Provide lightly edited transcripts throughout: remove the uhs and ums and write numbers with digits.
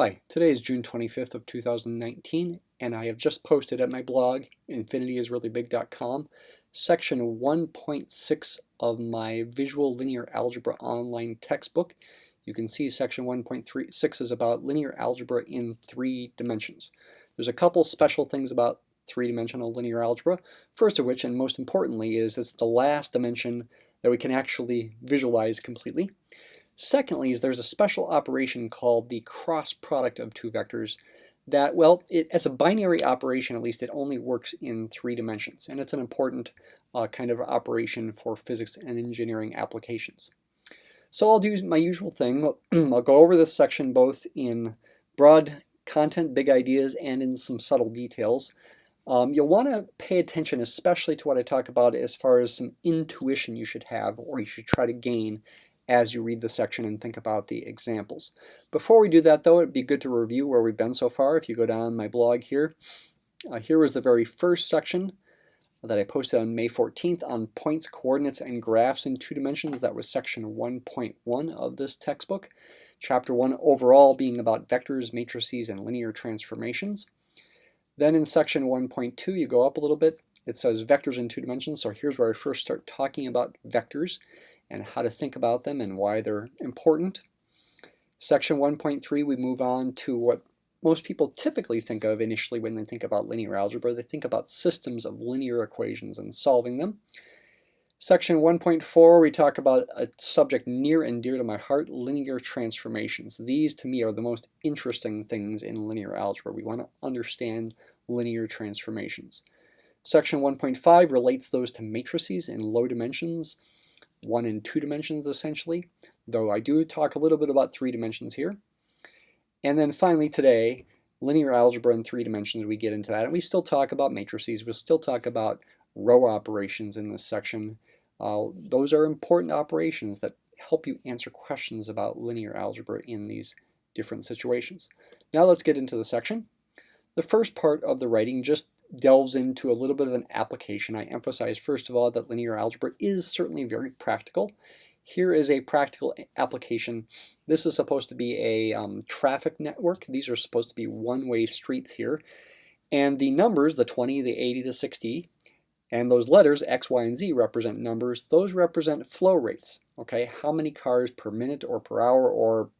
Hi, today is June 25th of 2019, and I have just posted at my blog, infinityisreallybig.com, section 1.6 of my Visual Linear Algebra online textbook. You can see section 1.36 is about linear algebra in 3 dimensions. There's a couple special things about three-dimensional linear algebra, first of which, and most importantly, is it's the last dimension that we can actually visualize completely. Secondly, is there's a special operation called the cross product of two vectors that, well, as a binary operation at least, it only works in 3 dimensions, and it's an important kind of operation for physics and engineering applications. So I'll do my usual thing. I'll go over this section both in broad content, big ideas, and in some subtle details. You'll want to pay attention especially to what I talk about as far as some intuition you should have or you should try to gain as you read the section and think about the examples. Before we do that though, it'd be good to review where we've been so far. If you go down my blog here, here was the very first section that I posted on May 14th on points, coordinates, and graphs in 2 dimensions. That was section 1.1 of this textbook. Chapter 1 overall being about vectors, matrices, and linear transformations. Then in section 1.2, you go up a little bit. It says vectors in 2 dimensions. So here's where I first start talking about vectors and how to think about them and why they're important. Section 1.3, we move on to what most people typically think of initially when they think about linear algebra. They think about systems of linear equations and solving them. Section 1.4, we talk about a subject near and dear to my heart, linear transformations. These, to me, are the most interesting things in linear algebra. We want to understand linear transformations. Section 1.5 relates those to matrices in low dimensions, 1 and 2 dimensions essentially, though I do talk a little bit about 3 dimensions here. And then finally today, linear algebra in 3 dimensions, we get into that. And we still talk about matrices, we'll still talk about row operations in this section. Those are important operations that help you answer questions about linear algebra in these different situations. Now let's get into the section. The first part of the writing just delves into a little bit of an application. I emphasize first of all that linear algebra is certainly very practical. Here is a practical application. This is supposed to be a traffic network. These are supposed to be one-way streets here. And the numbers, the 20, the 80, the 60, and those letters, X, Y, and Z, represent numbers. Those represent flow rates, okay? How many cars per minute or per hour, or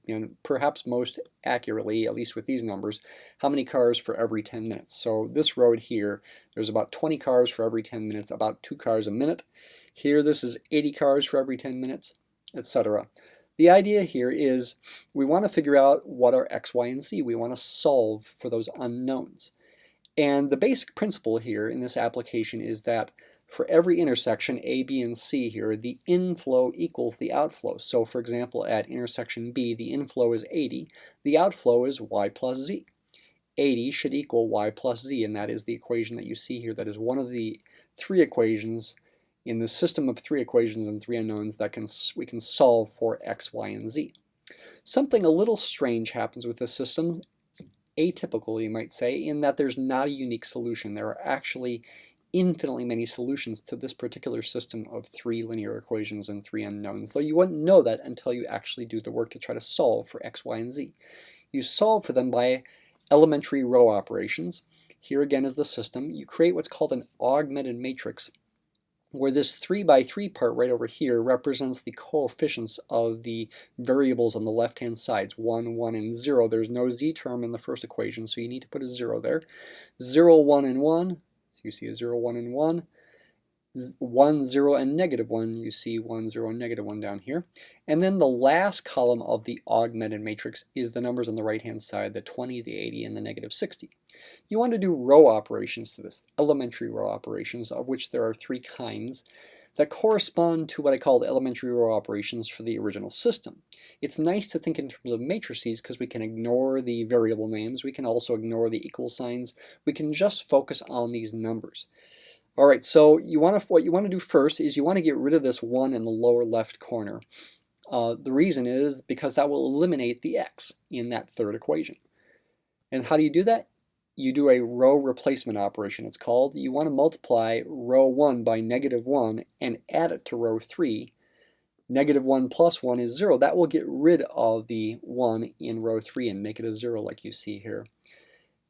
perhaps most accurately, at least with these numbers, how many cars for every 10 minutes. So this road here, there's about 20 cars for every 10 minutes, about 2 cars a minute. Here, this is 80 cars for every 10 minutes, etc. The idea here is we want to figure out what are X, Y, and Z. We want to solve for those unknowns. And the basic principle here in this application is that for every intersection A, B, and C here, the inflow equals the outflow. So for example, at intersection B, the inflow is 80, the outflow is Y plus Z. 80 should equal Y plus Z, and that is the equation that you see here. That is one of the 3 equations in the system of 3 equations and 3 unknowns that we can solve for X, Y, and Z. Something a little strange happens with this system, atypical you might say, in that there's not a unique solution. There are actually infinitely many solutions to this particular system of 3 linear equations and 3 unknowns, though you wouldn't know that until you actually do the work to try to solve for X, Y, and Z. You solve for them by elementary row operations. Here again is the system. You create what's called an augmented matrix, where this 3 by 3 part right over here represents the coefficients of the variables on the left-hand sides, 1, 1, and 0. There's no z term in the first equation, so you need to put a 0 there. 0, 1, and 1, so you see a 0, 1, and 1. 1, 0, and negative 1, you see 1, 0, and negative 1 down here. And then the last column of the augmented matrix is the numbers on the right-hand side, the 20, the 80, and the negative 60. You want to do row operations to this, elementary row operations, of which there are 3 kinds, that correspond to what I call the elementary row operations for the original system. It's nice to think in terms of matrices because we can ignore the variable names, we can also ignore the equal signs, we can just focus on these numbers. Alright, so what you want to do first is you want to get rid of this 1 in the lower left corner. The reason is because that will eliminate the x in that 3rd equation. And how do you do that? You do a row replacement operation, it's called. You want to multiply row 1 by negative 1 and add it to row 3. Negative 1 plus 1 is 0. That will get rid of the 1 in row 3 and make it a 0 like you see here.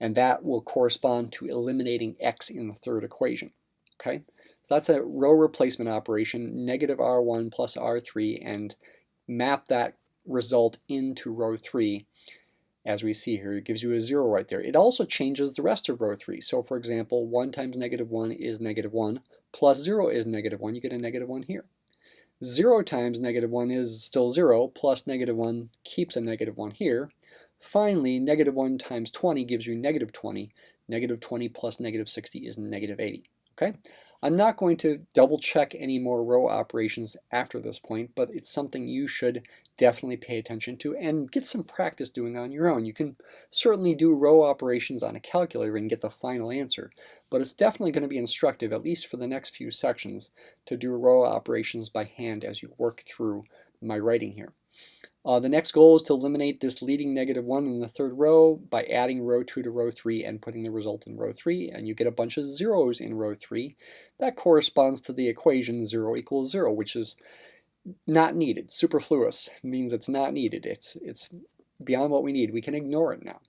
And that will correspond to eliminating x in the third equation. Okay, so that's a row replacement operation, negative r1 plus r3, and map that result into row 3. As we see here, it gives you a 0 right there. It also changes the rest of row 3. So for example, 1 times negative 1 is negative 1, plus 0 is negative 1. You get a negative 1 here. 0 times negative 1 is still 0, plus negative 1 keeps a negative 1 here. Finally, negative 1 times 20 gives you negative 20. Negative 20 plus negative 60 is negative 80. Okay? I'm not going to double check any more row operations after this point, but it's something you should definitely pay attention to and get some practice doing on your own. You can certainly do row operations on a calculator and get the final answer, but it's definitely going to be instructive, at least for the next few sections, to do row operations by hand as you work through my writing here. The next goal is to eliminate this leading negative 1 in the third row by adding row 2 to row 3 and putting the result in row 3, and you get a bunch of zeros in row 3. That corresponds to the equation 0 equals 0, which is not needed. Superfluous means it's not needed. It's beyond what we need. We can ignore it now.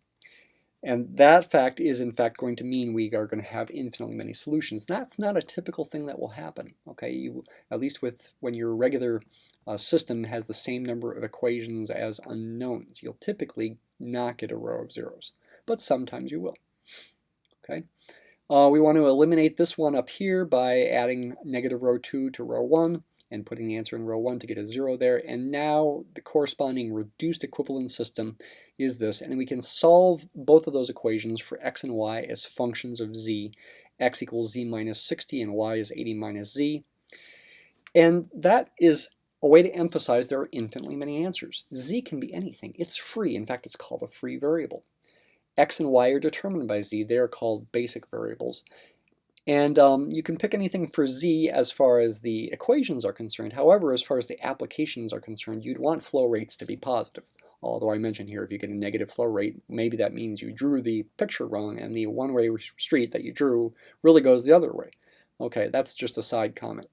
And that fact is in fact going to mean we are going to have infinitely many solutions. That's not a typical thing that will happen. Okay, at least when your regular system has the same number of equations as unknowns, you'll typically not get a row of zeros, but sometimes you will. Okay, we want to eliminate this one up here by adding negative row 2 to row 1 and putting the answer in row 1 to get a 0 there. And now the corresponding reduced equivalence system is this, and we can solve both of those equations for x and y as functions of z. X equals z minus 60 and y is 80 minus z. And that is a way to emphasize there are infinitely many answers. Z can be anything. It's free. In fact, it's called a free variable. X and y are determined by z. They are called basic variables. And you can pick anything for z as far as the equations are concerned. However, as far as the applications are concerned, you'd want flow rates to be positive. Although I mentioned here, if you get a negative flow rate, maybe that means you drew the picture wrong and the one-way street that you drew really goes the other way. Okay, that's just a side comment.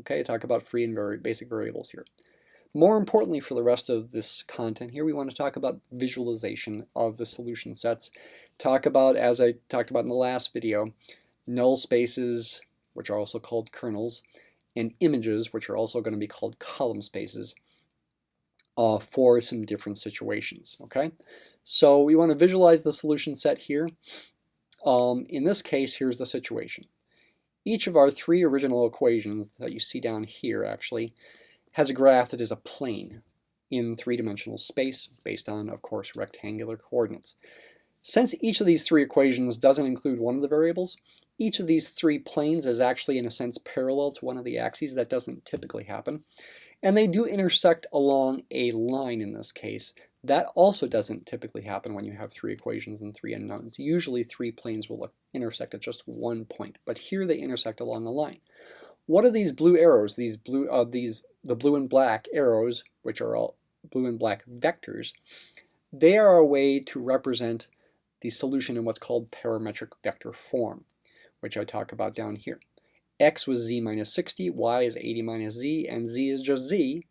Okay, talk about free and basic variables here. More importantly for the rest of this content here, we want to talk about visualization of the solution sets. Talk about, as I talked about in the last video, null spaces, which are also called kernels, and images, which are also going to be called column spaces, for some different situations. Okay, so we want to visualize the solution set here. In this case, here's the situation. Each of our 3 original equations that you see down here actually has a graph that is a plane in 3-dimensional space based on, of course, rectangular coordinates. Since each of these 3 equations doesn't include one of the variables, each of these 3 planes is actually in a sense parallel to one of the axes. That doesn't typically happen. And they do intersect along a line in this case. That also doesn't typically happen when you have 3 equations and 3 unknowns. Usually 3 planes will intersect at just one point, but here they intersect along the line. What are these blue arrows? The blue and black arrows, which are all blue and black vectors, they are a way to represent the solution in what's called parametric vector form, which I talk about down here. X was z minus 60, y is 80 minus z, and z is just z.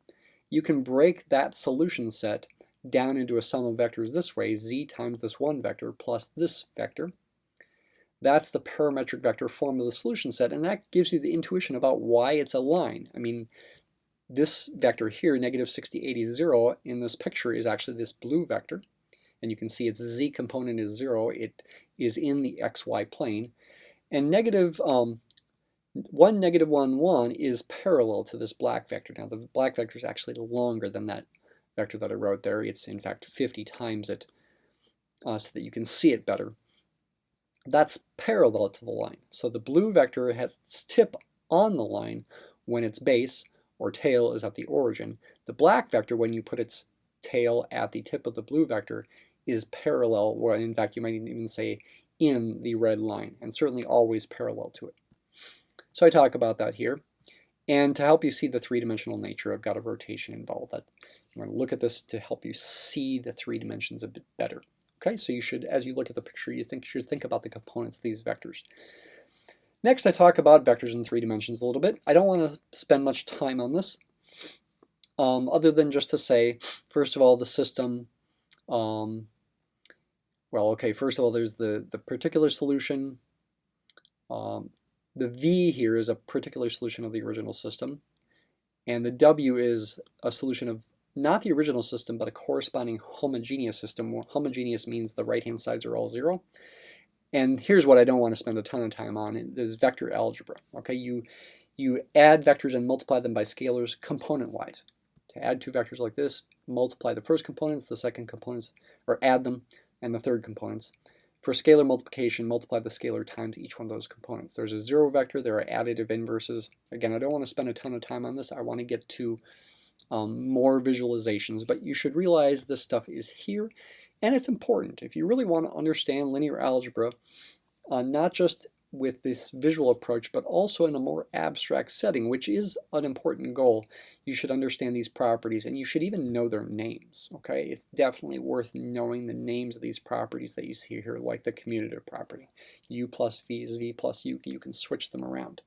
You can break that solution set down into a sum of vectors this way, z times this one vector plus this vector. That's the parametric vector form of the solution set, and that gives you the intuition about why it's a line. I mean, this vector here, negative 60, 80, 0, in this picture is actually this blue vector. And you can see its z component is 0. It is in the xy plane. And negative 1, negative 1, 1 is parallel to this black vector. Now, the black vector is actually longer than that vector that I wrote there. It's, in fact, 50 times it so that you can see it better. That's parallel to the line. So the blue vector has its tip on the line when its base or tail is at the origin. The black vector, when you put its tail at the tip of the blue vector, is parallel, or in fact you might even say in the red line, and certainly always parallel to it. So I talk about that here. And to help you see the 3-dimensional nature, I've got a rotation involved. I'm going to look at this to help you see the 3 dimensions a bit better. Okay, so you should, as you look at the picture, you should think about the components of these vectors. Next, I talk about vectors in 3 dimensions a little bit. I don't want to spend much time on this. other than just to say, first of all, the system, well, okay, first of all, there's the particular solution. The V here is a particular solution of the original system, and the W is a solution of not the original system, but a corresponding homogeneous system. Homogeneous means the right-hand sides are all 0. And here's what I don't want to spend a ton of time on, is vector algebra. Okay, you add vectors and multiply them by scalars component-wise. To add two vectors like this, multiply the first components, the second components, or add them, and the third components. For scalar multiplication, multiply the scalar times each one of those components. There's a 0 vector, there are additive inverses. Again, I don't want to spend a ton of time on this. I want to get to more visualizations, but you should realize this stuff is here, and it's important. If you really want to understand linear algebra, not just with this visual approach, but also in a more abstract setting, which is an important goal, you should understand these properties, and you should even know their names. Okay, it's definitely worth knowing the names of these properties that you see here, like the commutative property. U plus V is V plus U. You can switch them around.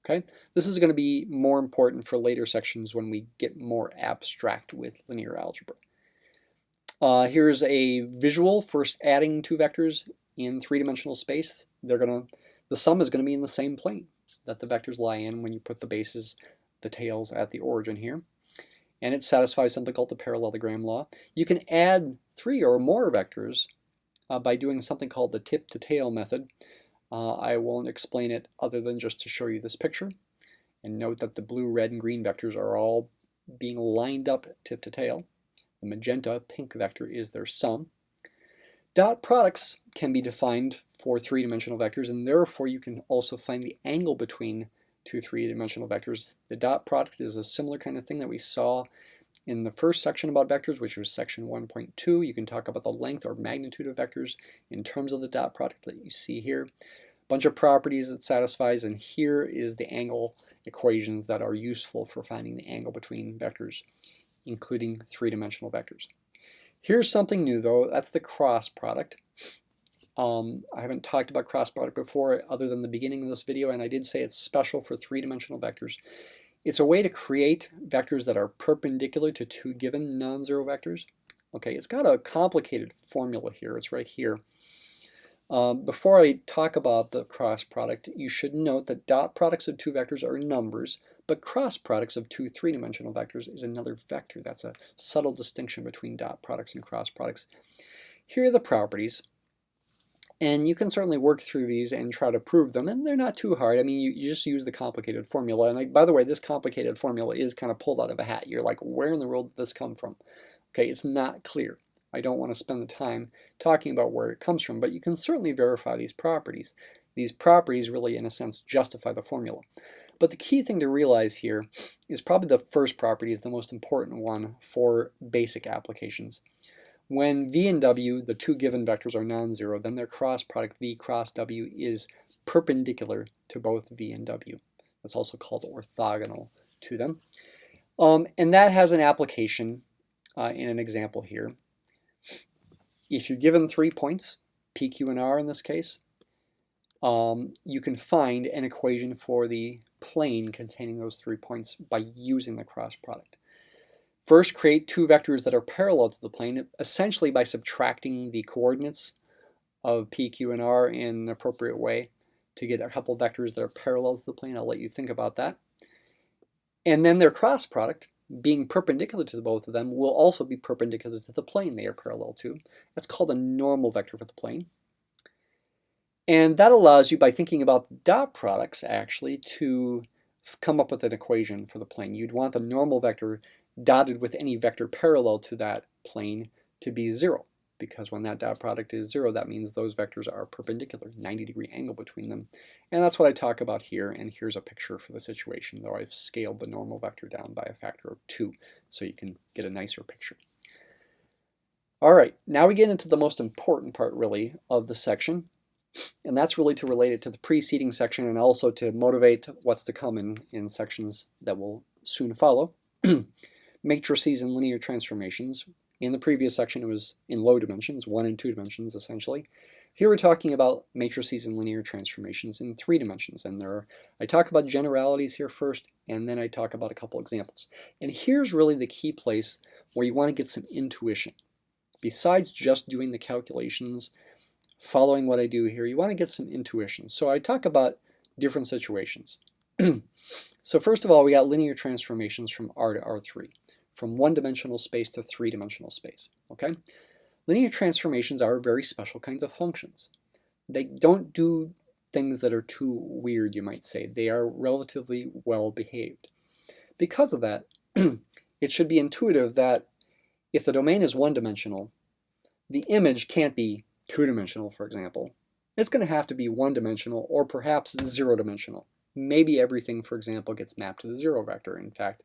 Okay, this is going to be more important for later sections when we get more abstract with linear algebra. Here's a visual for adding two vectors in three-dimensional space. The sum is going to be in the same plane that the vectors lie in when you put the bases, the tails at the origin here. And it satisfies something called the Parallelogram Law. You can add 3 or more vectors by doing something called the tip-to-tail method. I won't explain it other than just to show you this picture. And note that the blue, red, and green vectors are all being lined up tip to tail. The magenta, pink vector is their sum. Dot products can be defined for three-dimensional vectors, and therefore you can also find the angle between two three-dimensional vectors. The dot product is a similar kind of thing that we saw in the first section about vectors, which was section 1.2. You can talk about the length or magnitude of vectors in terms of the dot product that you see here. Bunch of properties it satisfies, and here is the angle equations that are useful for finding the angle between vectors, including three-dimensional vectors. Here's something new though, that's the cross product. I haven't talked about cross product before other than the beginning of this video, and I did say it's special for three-dimensional vectors. It's a way to create vectors that are perpendicular to two given non-zero vectors. Okay, it's got a complicated formula here, it's right here. Before I talk about the cross product, you should note that dot products of two vectors are numbers, but cross products of two three-dimensional vectors is another vector. That's a subtle distinction between dot products and cross products. Here are the properties, and you can certainly work through these and try to prove them, and they're not too hard. I mean, you just use the complicated formula, and by the way, this complicated formula is kind of pulled out of a hat. You're like, where in the world did this come from? Okay, it's not clear. I don't want to spend the time talking about where it comes from, but you can certainly verify these properties. These properties really, in a sense, justify the formula. But the key thing to realize here is probably the first property is the most important one for basic applications. When V and W, the two given vectors, are non-zero, then their cross product V cross W is perpendicular to both V and W. That's also called orthogonal to them. And that has an application in an example here. If you're given 3 points, P, Q, and R in this case, you can find an equation for the plane containing those 3 points by using the cross product. First, create two vectors that are parallel to the plane, essentially by subtracting the coordinates of P, Q, and R in an appropriate way to get a couple vectors that are parallel to the plane. I'll let you think about that. And then their cross product, being perpendicular to both of them, will also be perpendicular to the plane they are parallel to. That's called a normal vector for the plane. And that allows you, by thinking about dot products, actually, to come up with an equation for the plane. You'd want the normal vector dotted with any vector parallel to that plane to be 0, because when that dot product is 0, that means those vectors are perpendicular, 90-degree angle between them. And that's what I talk about here, and here's a picture for the situation, though I've scaled the normal vector down by a factor of 2, so you can get a nicer picture. All right, now we get into the most important part, really, of the section, and that's really to relate it to the preceding section and also to motivate what's to come in sections that will soon follow. Matrices and linear transformations. In the previous section, it was in low dimensions, 1 and 2 dimensions, essentially. Here we're talking about matrices and linear transformations in 3 dimensions. And I talk about generalities here first, and then I talk about a couple examples. And here's really the key place where you want to get some intuition. Besides just doing the calculations, following what I do here, you want to get some intuition. So I talk about different situations. So first of all, we got linear transformations from R to R3, from 1-dimensional space to 3-dimensional space. Okay? Linear transformations are very special kinds of functions. They don't do things that are too weird, you might say. They are relatively well behaved. Because of that, it should be intuitive that if the domain is 1-dimensional, the image can't be 2-dimensional, for example. It's going to have to be 1-dimensional or perhaps 0-dimensional. Maybe everything, for example, gets mapped to the 0 vector. In fact,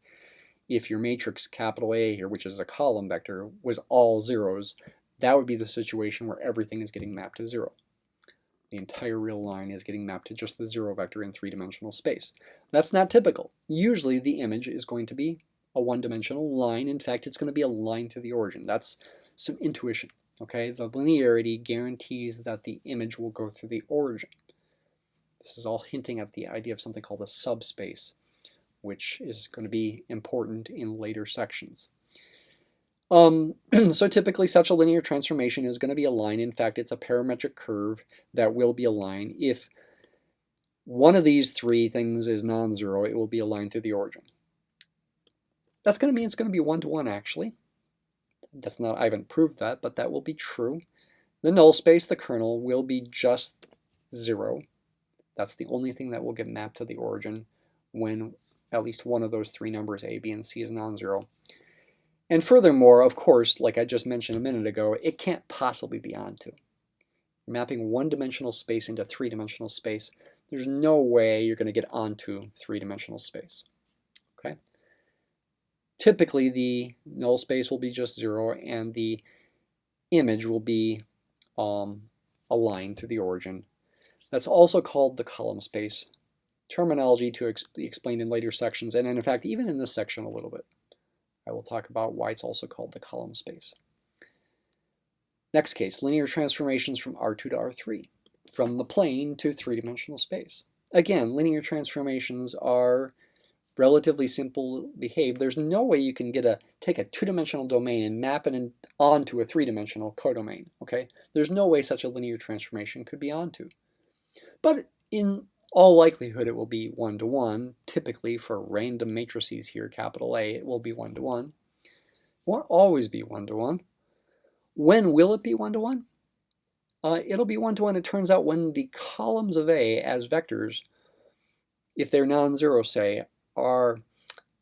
if your matrix capital A here, which is a column vector, was all zeros, that would be the situation where everything is getting mapped to 0. The entire real line is getting mapped to just the 0 vector in 3-dimensional space. That's not typical. Usually the image is going to be a 1-dimensional line. In fact, it's going to be a line to the origin. That's some intuition. Okay? The linearity guarantees that the image will go through the origin. This is all hinting at the idea of something called a subspace, which is going to be important in later sections. So typically such a linear transformation is going to be a line. In fact, it's a parametric curve that will be a line. If one of these 3 things is non-zero, it will be a line through the origin. That's going to mean it's going to be 1-to-1 actually. That's not, I haven't proved that, but that will be true. The null space, the kernel, will be just 0. That's the only thing that will get mapped to the origin when at least one of those 3 numbers, A, B, and C, is non-zero. And furthermore, of course, like I just mentioned a minute ago, it can't possibly be onto. Mapping 1-dimensional space into 3-dimensional space, there's no way you're going to get onto 3-dimensional space. Okay? Typically, the null space will be just 0, and the image will be a line to the origin. That's also called the column space. Terminology to be explained in later sections, and in fact, even in this section a little bit. I will talk about why it's also called the column space. Next case, linear transformations from R2 to R3, from the plane to 3-dimensional space. Again, linear transformations are relatively simple behaved. There's no way you can take a 2-dimensional domain and map it onto a 3-dimensional codomain. Okay? There's no way such a linear transformation could be onto. But in all likelihood, it will be 1-to-1. Typically, for random matrices here, capital A, it will be 1-to-1. It won't always be 1-to-1. When will it be 1-to-1? It'll be 1-to-1, it turns out, when the columns of A as vectors, if they're non-zero, say, are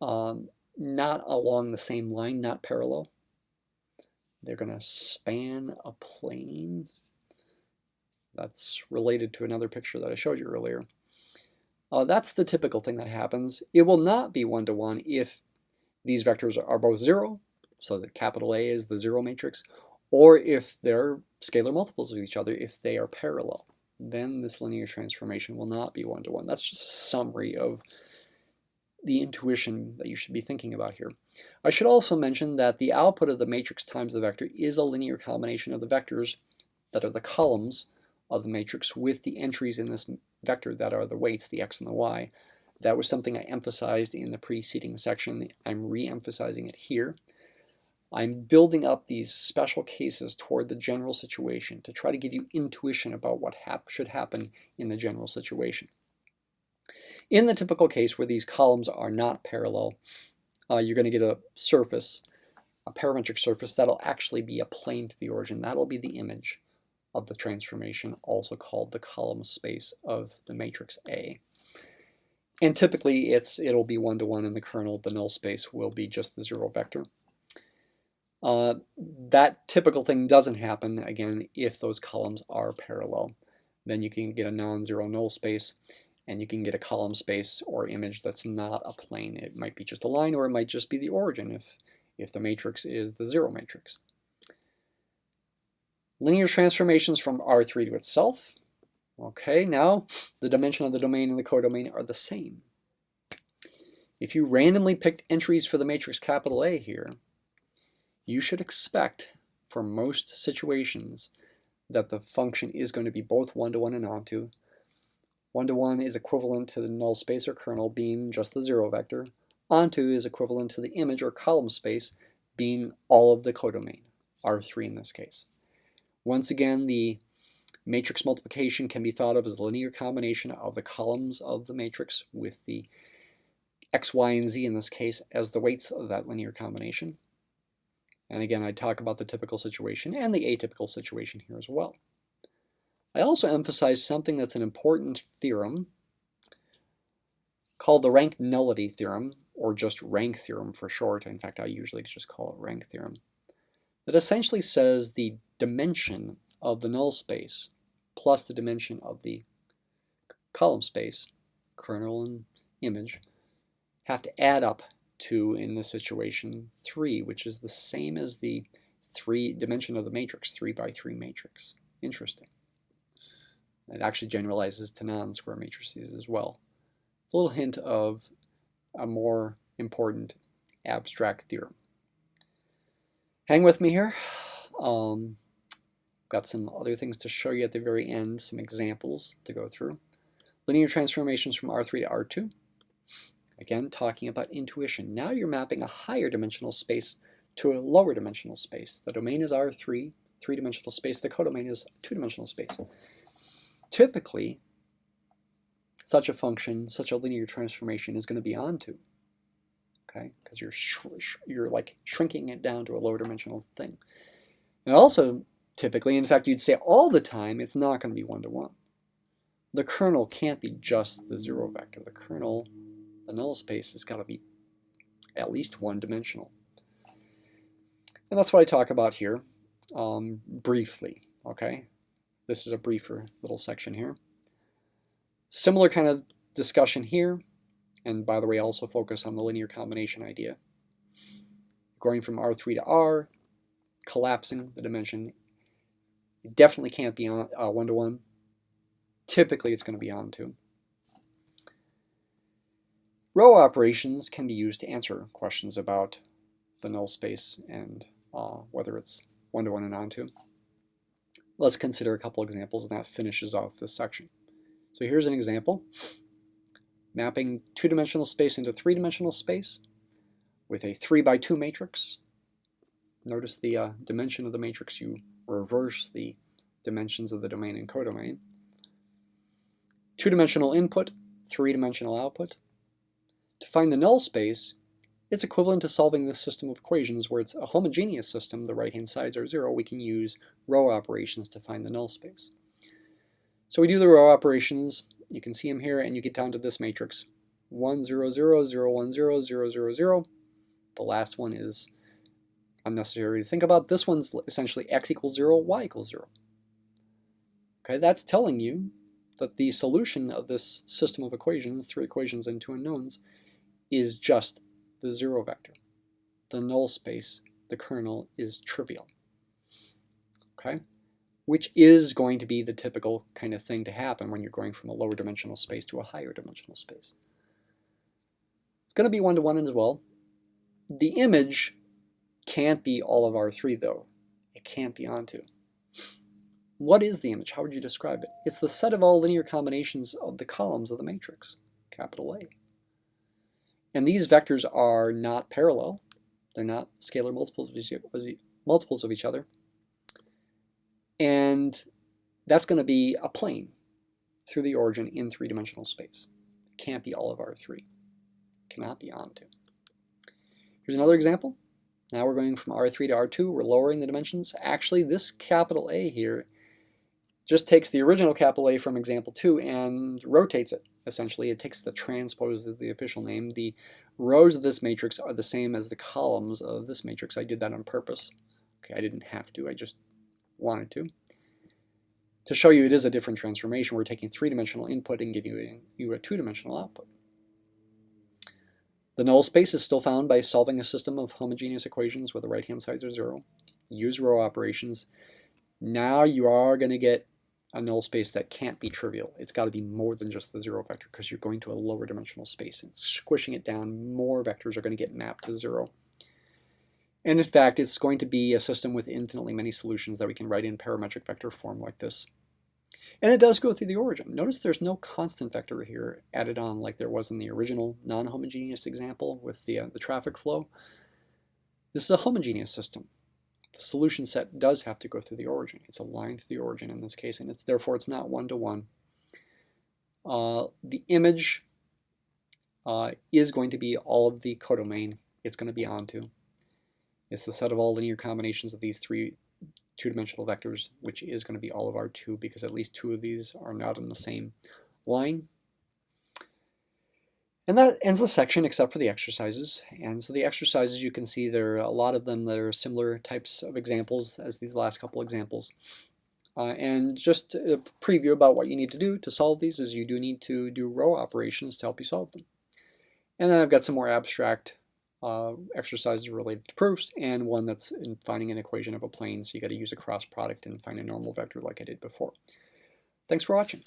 not along the same line, not parallel. They're going to span a plane. That's related to another picture that I showed you earlier. That's the typical thing that happens. It will not be 1-to-1 if these vectors are both 0, so that capital A is the 0 matrix, or if they're scalar multiples of each other, if they are parallel. Then this linear transformation will not be 1-to-1. That's just a summary of the intuition that you should be thinking about here. I should also mention that the output of the matrix times the vector is a linear combination of the vectors that are the columns of the matrix with the entries in this vector that are the weights, the x and the y. That was something I emphasized in the preceding section. I'm re-emphasizing it here. I'm building up these special cases toward the general situation to try to give you intuition about what should happen in the general situation. In the typical case where these columns are not parallel, you're going to get a surface, a parametric surface, that'll actually be a plane to the origin. That'll be the image of the transformation, also called the column space of the matrix A. And typically it'll be 1-to-1 in the kernel. The null space will be just the 0 vector. That typical thing doesn't happen, again, if those columns are parallel. Then you can get a non-zero null space, and you can get a column space or image that's not a plane. It might be just a line, or it might just be the origin if the matrix is the 0 matrix. Linear transformations from R3 to itself. Okay, now the dimension of the domain and the codomain are the same. If you randomly picked entries for the matrix capital A here, you should expect for most situations that the function is going to be both one-to-one and onto. One-to-one is equivalent to the null space or kernel being just the zero vector. Onto is equivalent to the image or column space being all of the codomain, R3 in this case. Once again, the matrix multiplication can be thought of as a linear combination of the columns of the matrix with the x, y, and z in this case as the weights of that linear combination. And again, I talk about the typical situation and the atypical situation here as well. I also emphasize something that's an important theorem called the rank nullity theorem, or just rank theorem for short. In fact, I usually just call it rank theorem. That essentially says the dimension of the null space plus the dimension of the column space, kernel and image, have to add up to, in this situation, 3, which is the same as the dimension of the matrix, 3 by 3 matrix. Interesting. It actually generalizes to non-square matrices as well. A little hint of a more important abstract theorem. Hang with me here. Got some other things to show you at the very end, some examples to go through. Linear transformations from R3 to R2. Again, talking about intuition. Now you're mapping a higher dimensional space to a lower dimensional space. The domain is R3, three-dimensional space. The codomain is two-dimensional space. Typically, such a function, such a linear transformation is going to be onto, okay? Because you're like shrinking it down to a lower dimensional thing. And also, typically, in fact, you'd say all the time, it's not going to be one-to-one. The kernel can't be just the zero vector. The kernel, the null space, has got to be at least one-dimensional. And that's what I talk about here briefly, okay? This is a briefer little section here. Similar kind of discussion here, and by the way, also focus on the linear combination idea. Going from R3 to R, collapsing the dimension. It definitely can't be on one-to-one. Typically, it's going to be onto. Row operations can be used to answer questions about the null space and whether it's one-to-one and onto. Let's consider a couple examples, and that finishes off this section. So here's an example. Mapping two-dimensional space into three-dimensional space with a 3 by 2 matrix. Notice the dimension of the matrix. You reverse the dimensions of the domain and codomain. Two-dimensional input, three-dimensional output. To find the null space, it's equivalent to solving this system of equations where it's a homogeneous system, the right-hand sides are 0. We can use row operations to find the null space. So we do the row operations. You can see them here, and you get down to this matrix. 1, 0, 0, 0, 1, 0, 0, 0, 0. The last one is unnecessary to think about. This one's essentially x equals 0, y equals 0. Okay, that's telling you that the solution of this system of equations, 3 equations and 2 unknowns, is just the 0 vector. The null space, the kernel, is trivial. Okay? Which is going to be the typical kind of thing to happen when you're going from a lower dimensional space to a higher dimensional space. It's going to be one-to-one as well. The image can't be all of R3 though. It can't be onto. What is the image? How would you describe it? It's the set of all linear combinations of the columns of the matrix, capital A. And these vectors are not parallel. They're not scalar multiples of each other. And that's going to be a plane through the origin in three-dimensional space. It can't be all of R3. It cannot be onto. Here's another example. Now we're going from R3 to R2. We're lowering the dimensions. Actually, this capital A here just takes the original capital A from example 2 and rotates it. Essentially, it takes the transpose of the official name. The rows of this matrix are the same as the columns of this matrix. I did that on purpose. Okay, I didn't have to. I just wanted to. To show you it is a different transformation, we're taking three-dimensional input and giving you a two-dimensional output. The null space is still found by solving a system of homogeneous equations where the right-hand sides are 0. Use row operations. Now you are going to get a null space that can't be trivial. It's got to be more than just the 0 vector because you're going to a lower dimensional space and squishing it down. More vectors are going to get mapped to 0. And in fact, it's going to be a system with infinitely many solutions that we can write in parametric vector form like this. And it does go through the origin. Notice there's no constant vector here added on like there was in the original non-homogeneous example with the traffic flow. This is a homogeneous system. The solution set does have to go through the origin. It's a line through the origin in this case, and therefore it's not one-to-one. The image is going to be all of the codomain it's going to be onto. It's the set of all linear combinations of these three two-dimensional vectors, which is going to be all of R2 because at least two of these are not in the same line. And that ends the section except for the exercises. And so the exercises, you can see there are a lot of them that are similar types of examples as these last couple examples. And just a preview about what you need to do to solve these is you do need to do row operations to help you solve them. And then I've got some more abstract exercises related to proofs, and one that's in finding an equation of a plane, so you got to use a cross product and find a normal vector like I did before. Thanks for watching.